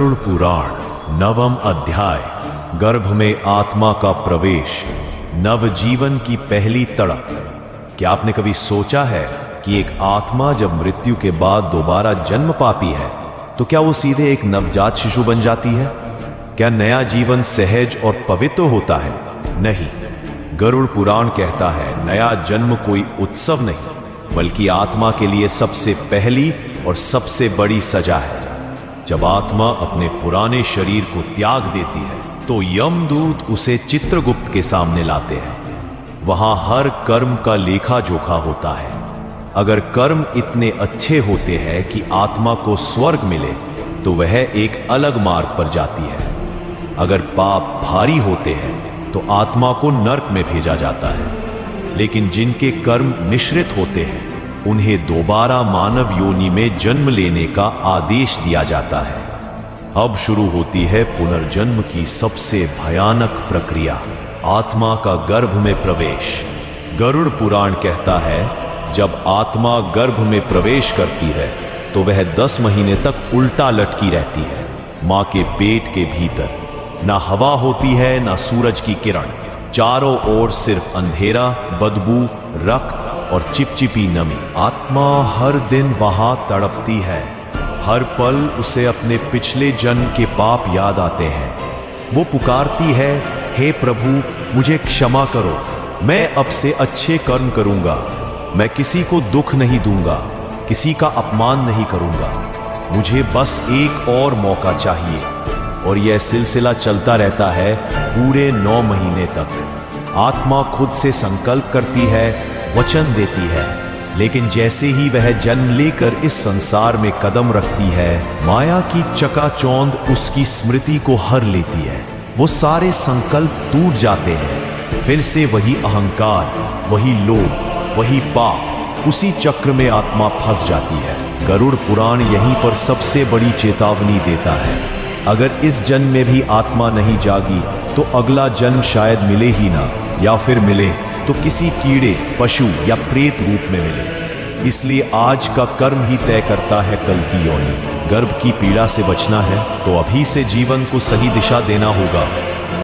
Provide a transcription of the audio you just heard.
गरुड़ पुराण नवम अध्याय। गर्भ में आत्मा का प्रवेश, नवजीवन की पहली तड़प। क्या आपने कभी सोचा है कि एक आत्मा जब मृत्यु के बाद दोबारा जन्म पाती है तो क्या वो सीधे एक नवजात शिशु बन जाती है? क्या नया जीवन सहज और पवित्र होता है? नहीं, गरुड़ पुराण कहता है नया जन्म कोई उत्सव नहीं, बल्कि आत्मा के लिए सबसे पहली और सबसे बड़ी सजा है। जब आत्मा अपने पुराने शरीर को त्याग देती है तो यमदूत उसे चित्रगुप्त के सामने लाते हैं। वहां हर कर्म का लेखा जोखा होता है। अगर कर्म इतने अच्छे होते हैं कि आत्मा को स्वर्ग मिले तो वह एक अलग मार्ग पर जाती है। अगर पाप भारी होते हैं तो आत्मा को नर्क में भेजा जाता है। लेकिन जिनके कर्म मिश्रित होते हैं उन्हें दोबारा मानव योनि में जन्म लेने का आदेश दिया जाता है। अब शुरू होती है पुनर्जन्म की सबसे भयानक प्रक्रिया, आत्मा का गर्भ में प्रवेश। गरुड़ पुराण कहता है जब आत्मा गर्भ में प्रवेश करती है तो वह 10 महीने तक उल्टा लटकी रहती है। मां के पेट के भीतर ना हवा होती है ना सूरज की किरण, चारों ओर सिर्फ अंधेरा, बदबू, रक्त और चिपचिपी नमी। आत्मा हर दिन वहां तड़पती है। हर पल उसे अपने पिछले जन्म के पाप याद आते हैं। वो पुकारती है, हे प्रभु मुझे क्षमा करो, मैं अब से अच्छे कर्म करूंगा, मैं किसी को दुख नहीं दूंगा, किसी का अपमान नहीं करूंगा, मुझे बस एक और मौका चाहिए। और यह सिलसिला चलता रहता है पूरे 9 महीने तक। आत्मा खुद से संकल्प करती है, वचन देती है, लेकिन जैसे ही वह जन्म लेकर इस संसार में कदम रखती है, माया की चकाचौंध उसकी स्मृति को हर लेती है। वो सारे संकल्प टूट जाते हैं। फिर से वही अहंकार, वही लोभ, वही पाप, उसी चक्र में आत्मा फंस जाती है। गरुड़ पुराण यहीं पर सबसे बड़ी चेतावनी देता है। अगर इस जन्म में भी आत्मा नहीं जागी तो अगला जन्म शायद मिले ही ना, या फिर मिले तो किसी कीड़े, पशु या प्रेत रूप में मिले। इसलिए आज का कर्म ही तय करता है कल की योनि। गर्भ की पीड़ा से बचना है तो अभी से जीवन को सही दिशा देना होगा।